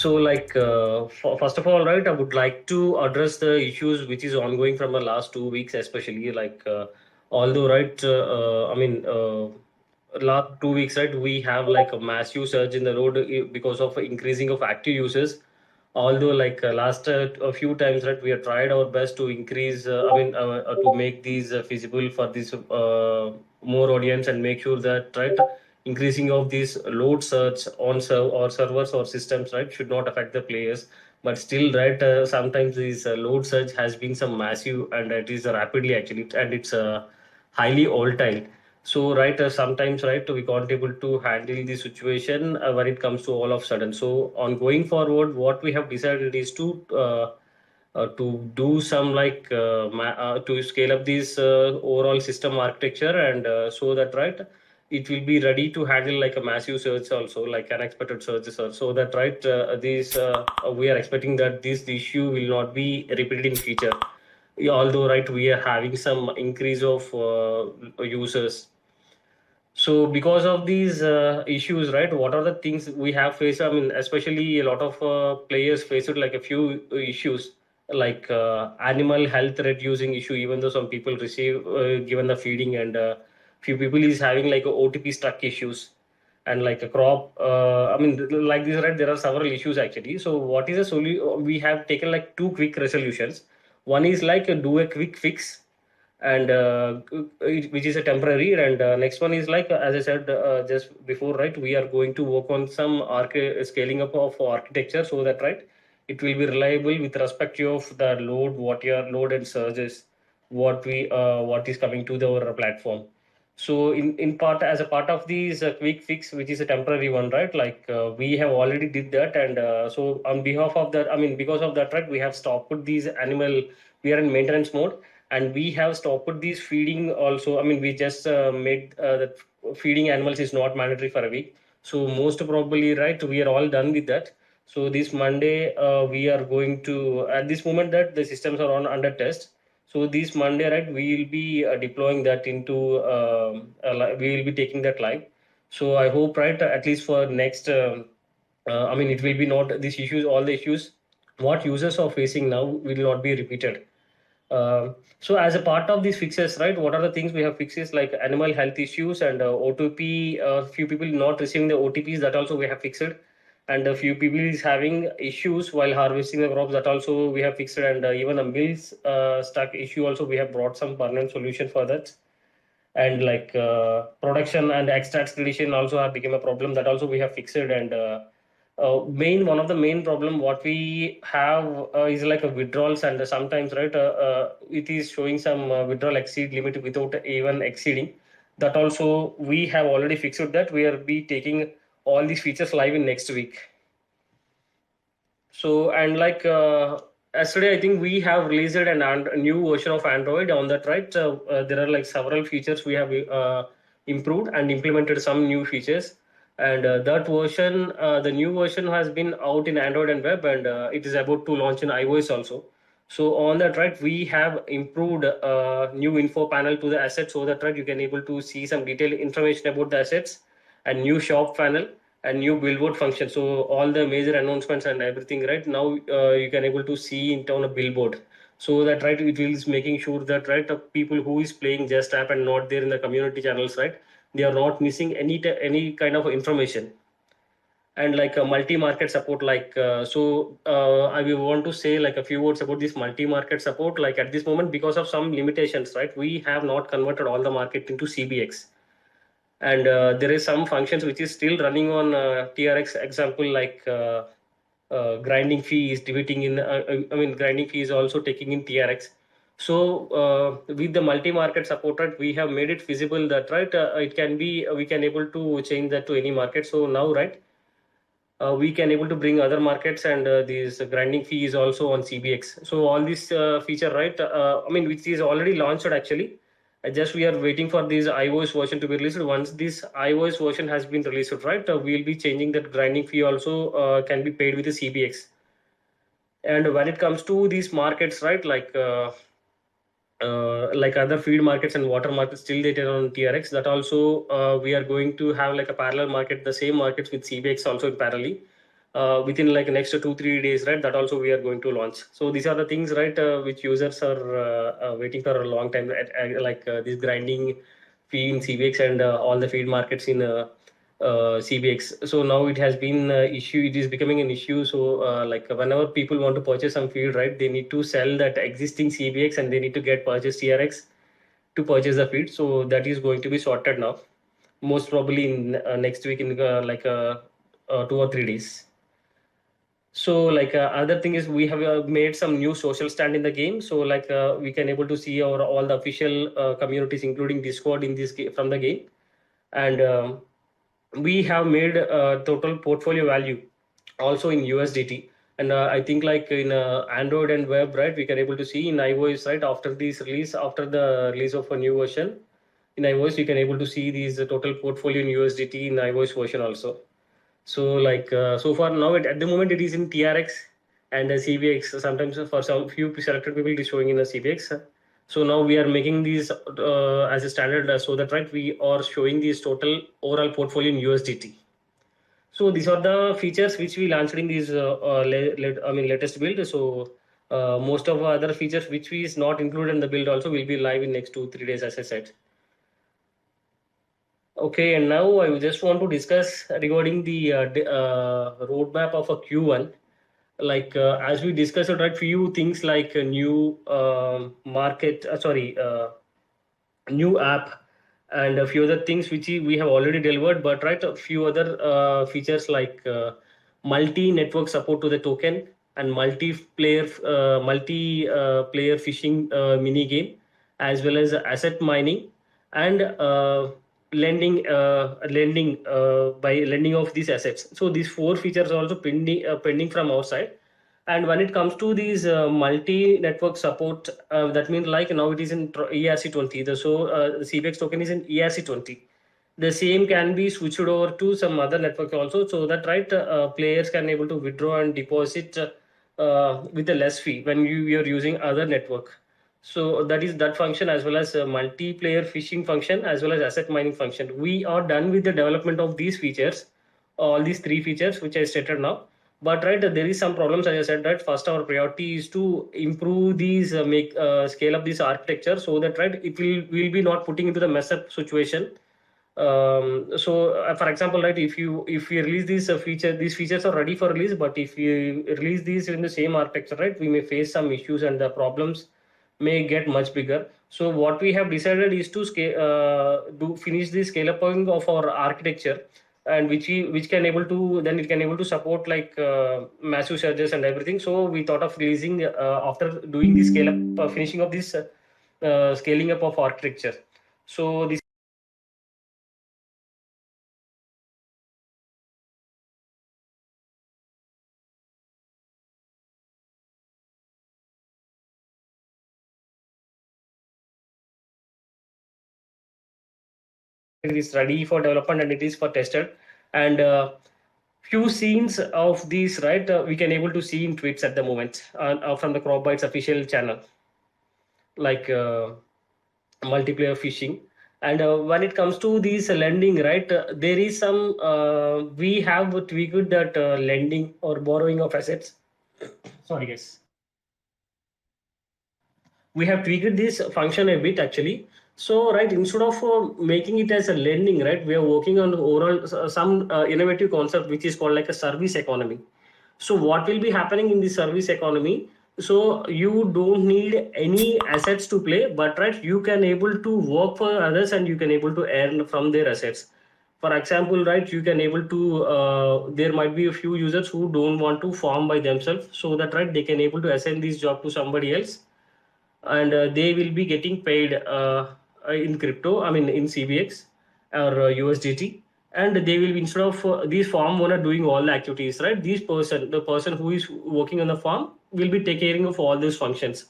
So, first of all, right, I would like to address the issues which is ongoing from the last 2 weeks, especially although, right, last 2 weeks, right, we have like a massive surge in the road because of increasing of active users. Although, last a few times, right, we have tried our best to increase, to make these feasible for this more audience and make sure that, right, increasing of these load surge on or servers or systems, right, should not affect the players. But still, right, sometimes this load surge has been some massive, and it is rapidly actually, and it's highly volatile. So, right, sometimes, right, we can't able to handle the situation when it comes to all of sudden. So, on going forward, what we have decided is to do some to scale up this overall system architecture, and so that, right, it will be ready to handle like a massive surge also, like unexpected surges, or so that, right, these we are expecting that this issue will not be repeated in future. Yeah, although, right, we are having some increase of users. So because of these issues, right, what are the things we have faced? I mean, especially a lot of players faced like a few issues, like animal health reducing issue, even though some people receive given the feeding, and few people is having like a OTP stuck issues, and like a crop. Like this, right, there are several issues actually. So what is the solution? We have taken like two quick resolutions. One is like do a quick fix, and which is a temporary, and next one is like as I said just before, right, we are going to work on some scaling up of architecture, so that, right, it will be reliable with respect of the load, what your load and surges, what is coming to our platform. So in part, as a part of these quick fix, which is a temporary one, right, we have already did that, and so on behalf of that, I mean, because of that, right, we have stopped these animal, we are in maintenance mode, and we have stopped these feeding also. I mean, we just made that feeding animals is not mandatory for a week. So most probably, right, we are all done with that. So this Monday, we are going to, at this moment that the systems are on under test. So this Monday, right, we will be deploying that into, we will be taking that live. So I hope, right, at least for next, I mean, it will be not these issues, all the issues what users are facing now will not be repeated. So as a part of these fixes, right, what are the things we have fixes like animal health issues, and OTP, few people not receiving the OTPs, that also we have fixed, and a few people is having issues while harvesting the crops, that also we have fixed, and even a mills stuck issue also we have brought some permanent solution for that. And production and extracts deletion also have become a problem, that also we have fixed, and main one of the main problem what we have is like a withdrawals, and sometimes, right, it is showing some withdrawal exceed limit without even exceeding. That also we have already fixed that. We are be taking all these features live in next week. So, and yesterday, I think we have released a new version of Android on that, right? There are like several features we have improved and implemented some new features. And that version, the new version has been out in Android and web, and it is about to launch in iOS also. So on that, right, we have improved new info panel to the assets, so that, right, you can able to see some detailed information about the assets, and new shop panel, and new billboard function. So all the major announcements and everything, right, now you can able to see in on a billboard. So that, right, it is making sure that, right, people who is playing Just app and not there in the community channels, right, they are not missing any kind of information. And like a multi-market support, I will want to say like a few words about this multi-market support. Like at this moment, because of some limitations, right, we have not converted all the market into CBX, and there is some functions which is still running on TRX. Example, grinding fee is debating in grinding fee is also taking in TRX. So with the multi-market support, right, we have made it feasible that, right, it can be we can able to change that to any market. So now, right, we can able to bring other markets, and these grinding fee is also on CBX. So all this feature, right, which is already launched actually. Just we are waiting for this iOS version to be released. Once this iOS version has been released, right, we'll be changing that grinding fee also can be paid with the CBX. And when it comes to these markets, right, like other feed markets and water markets, still they are on TRX. That also we are going to have like a parallel market, the same markets with CBX also in parallel. within like next 2 3 days, right? That also we are going to launch. So these are the things, right, which users are waiting for a long time, like this grinding fee in CBX and all the feed markets in CBX. So now it has been issue. It is becoming an issue. So like whenever people want to purchase some feed, right, they need to sell that existing CBX and they need to get purchase TRX to purchase the feed. So that is going to be sorted now, most probably in next week in 2 or 3 days. So like other thing is we have made some new social stand in the game. So like we can able to see our all the official communities, including Discord in this from the game, and we have made total portfolio value also in USDT. And I think like in Android and web, right, we can able to see in iOS, right, after this release, after the release of a new version in iOS, you can able to see these total portfolio in USDT in iOS version also. So like so far now at the moment it is in TRX and CBX. Sometimes for some few selected people it is showing in the CBX. So now we are making these as a standard so that right we are showing this total overall portfolio in USDT. So these are the features which we launched in this latest build. So most of other features which we is not included in the build also will be live in next 2 3 days, as I said. Okay, and now I just want to discuss regarding the roadmap of a Q1. Like as we discussed, right, few things like a new market, sorry, new app, and a few other things which we have already delivered. But right, a few other features like multi-network support to the token and multi-player phishing mini game, as well as asset mining and lending by lending of these assets. So these four features are also pending from our side. And when it comes to these multi-network support, that means like now it is in ERC20. The CBX token is in ERC20. The same can be switched over to some other network also, so that right players can able to withdraw and deposit with a less fee when you are using other network. So that is that function, as well as multiplayer phishing function, as well as asset mining function. We are done with the development of these features, all these three features which I stated now. But right, there is some problems, as I said, right. First, our priority is to improve these, make scale up this architecture, so that right it will be not putting into the mess up situation. For example, right, if you release this feature, these features are ready for release, but if you release these in the same architecture, right, we may face some issues and the problems may get much bigger. So what we have decided is to do finish the scale up of our architecture, and which can able to, then it can able to support like massive surges and everything. So we thought of releasing after doing the scale up, finishing of this scaling up of architecture. So this is ready for development and it is for tested. And few scenes of these, right, we can able to see in tweets at the moment from the CropBytes official channel, like multiplayer phishing. And when it comes to these lending, right, there is some we have tweaked that lending or borrowing of assets. Sorry, guys. We have tweaked this function a bit actually. So right, instead of making it as a lending, right, we are working on overall some innovative concept which is called like a service economy. So what will be happening in the service economy? So you don't need any assets to play, but right, you can able to work for others and you can able to earn from their assets. For example, right, you can able to there might be a few users who don't want to farm by themselves, so that right they can able to assign this job to somebody else, and they will be getting paid in crypto, I mean in CBX or USDT, and they will, instead of these farm owner doing all the activities, right, the person who is working on the farm will be taking care of all these functions.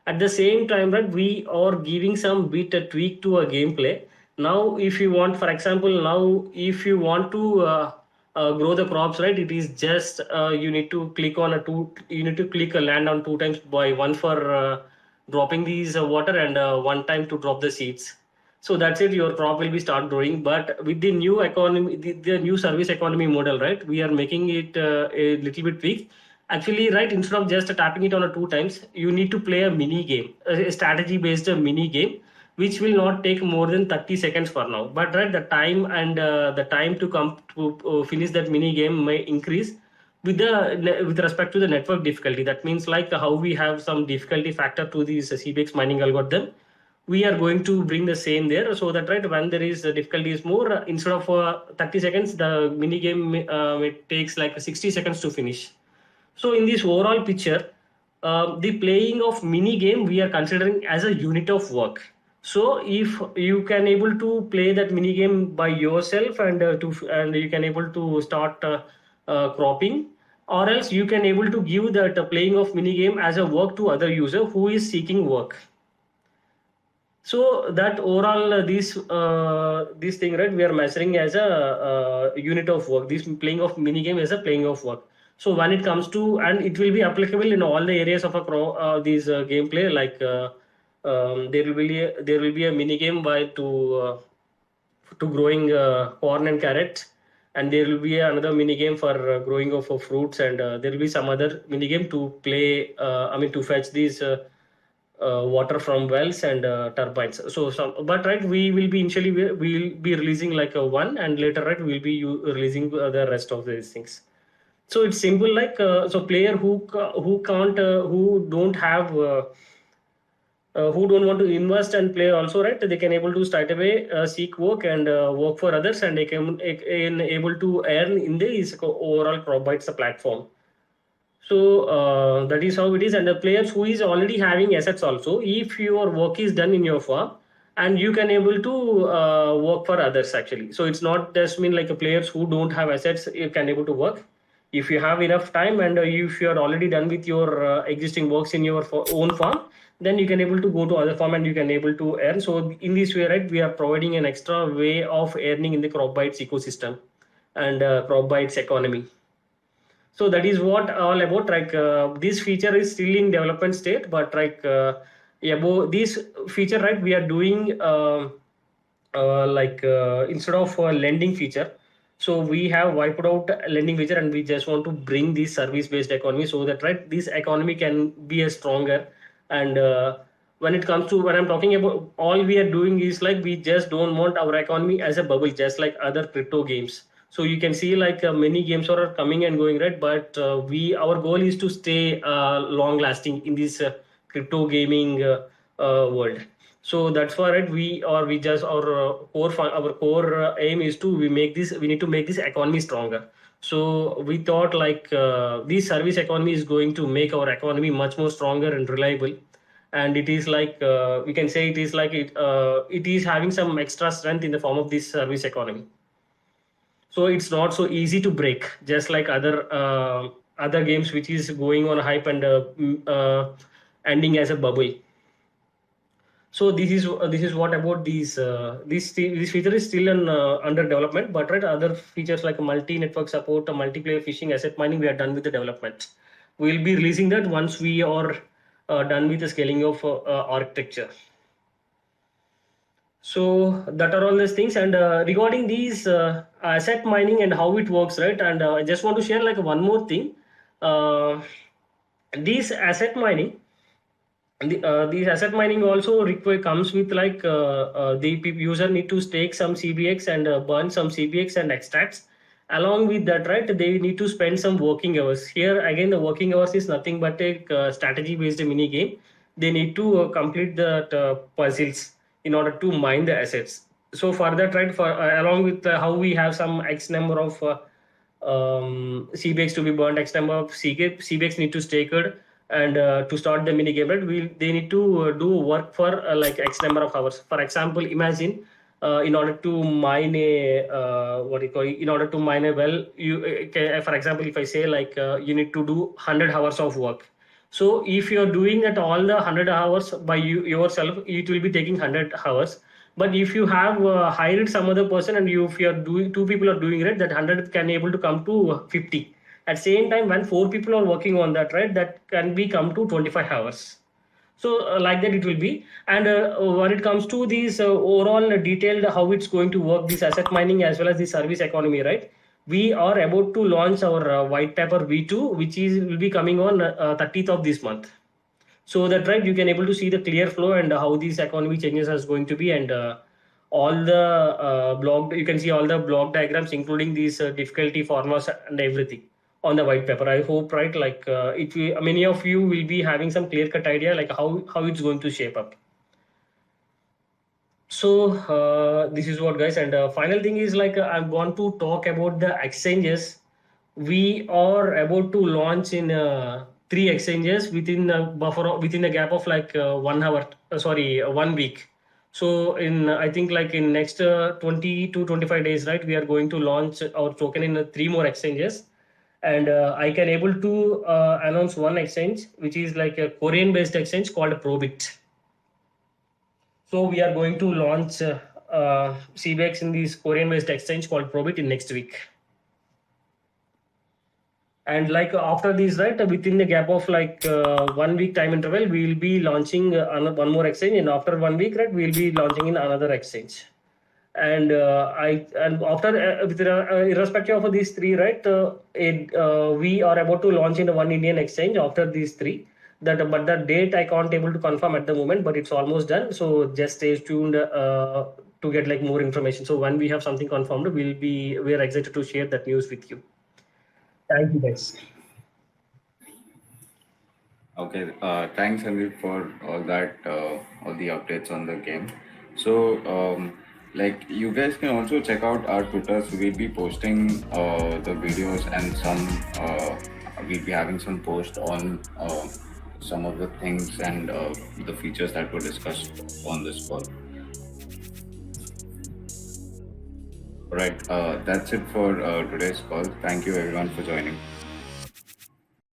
At the same time, right, we are giving some bit a tweak to a gameplay. Now if you want, for example, now if you want to grow the crops, right, it is just you need to click on a two, you need to click a land on two times, by one for dropping these water and one time to drop the seeds. So that's it, your crop will be start growing. But with the new economy, the new service economy model, right, we are making it a little bit tweak. Actually, right, instead of just tapping it on a two times, you need to play a mini game, a strategy based mini game, which will not take more than 30 seconds for now. But right, the time and the time to come to finish that mini game may increase with the with respect to the network difficulty. That means like how we have some difficulty factor to this CBX mining algorithm, we are going to bring the same there, so that right, when there is difficulty is more, instead of 30 seconds, the mini game it takes like 60 seconds to finish. So in this overall picture, the playing of mini game we are considering as a unit of work. So if you can able to play that mini game by yourself, and you can able to start cropping, or else you can able to give that playing of mini game as a work to other user who is seeking work. So that overall, this thing, right, we are measuring as a unit of work. This playing of mini game as a playing of work. So when it comes to, and it will be applicable in all the areas of a these gameplay, like there will be a mini game by to growing corn and carrots, and there will be another mini game for growing of fruits, and there will be some other mini game to play, I mean to fetch these water from wells and turbines. So some, but right, we will be initially we will be releasing like a one, and later right we'll be releasing the rest of these things. So it's simple, like so player who can't who don't have who don't want to invest and play also, right, they can able to start away seek work and work for others, and they can able to earn in the overall CropBytes platform. So that is how it is. And the players who is already having assets also, if your work is done in your farm, and you can able to work for others actually. So it's not just mean like a players who don't have assets you can able to work. If you have enough time, and if you are already done with your existing works in your own farm, then you can able to go to other farm and you can able to earn. So in this way, right, we are providing an extra way of earning in the CropBytes ecosystem and CropBytes economy. So that is what all about, like this feature is still in development state, but like above this feature, right, we are doing instead of lending feature, so we have wiped out lending feature, and we just want to bring this service based economy, so that right, this economy can be a stronger. And when it comes to, when I'm talking about, all we are doing is like we just don't want our economy as a bubble, just like other crypto games. So you can see like many games are coming and going, right, but we our goal is to stay long lasting in this crypto gaming world. So that's why, right, we just our our core aim is to we need to make this economy stronger. So we thought like this service economy is going to make our economy much more stronger and reliable. And it is like we can say it is like it is having some extra strength in the form of this service economy. So it's not so easy to break, just like other games which is going on hype and ending as a bubble. So this is what about these this feature is still in, under development, but right, other features like multi network support, multiplayer fishing, asset mining, we are done with the development. We'll be releasing that once we are done with the scaling of architecture. So that are all these things. And regarding these asset mining and how it works, right, and I just want to share like one more thing. These asset mining, these asset mining also comes with like the user need to stake some CBX and burn some CBX and extracts. Along with that, right, they need to spend some working hours. Here again, the working hours is nothing but a strategy based mini game. They need to complete the puzzles in order to mine the assets. So for that, right, for along with how we have some X number of CBX to be burned, X number of CBX need to stake it, and to start the mini game, right, they need to do work for like X number of hours. For example, imagine in order to mine a what do you call it, in order to mine a well, you for example, if I say like you need to do 100 hours of work. So if you're doing at all the 100 hours by yourself, it will be taking 100 hours. But if you have hired some other person, and if you are doing, two people are doing it, that 100 can able to come to 50. At same time, when four people are working on that, right, that can be come to 25 hours. So like that it will be. And when it comes to these overall detailed how it's going to work, this asset mining as well as the service economy, right? We are about to launch our white paper V2, which is will be coming on 30th of this month. So that right, you can able to see the clear flow and how these economy changes is going to be, and all the block, you can see all the block diagrams including these difficulty formulas and everything on the white paper. I hope, right, like it will, many of you will be having some clear cut idea like how it's going to shape up. So this is what, guys, and final thing is like I want to talk about the exchanges. We are about to launch in three exchanges within a buffer, within a gap of like 1 hour, sorry, 1 week. So in I think like in next 20 to 25 days, right, we are going to launch our token in three more exchanges. And I can able to announce one exchange which is like a Korean based exchange called Probit. So we are going to launch CBX in this Korean-based exchange called Probit in next week. And like after this, right, within the gap of like 1 week time interval, we will be launching one more exchange, and after 1 week, right, we will be launching in another exchange. And and after with irrespective of these three, right, we are about to launch in one Indian exchange after these three. That but the date I can't able to confirm at the moment, but it's almost done. So just stay tuned to get like more information. So when we have something confirmed, we're excited to share that news with you. Thank you, guys. Okay, thanks, Sandeep, for all that, all the updates on the game. So, like, you guys can also check out our Twitter. So we'll be posting the videos and we'll be having some posts on some of the things and the features that were discussed on this call. All right, that's it for today's call. Thank you, everyone, for joining.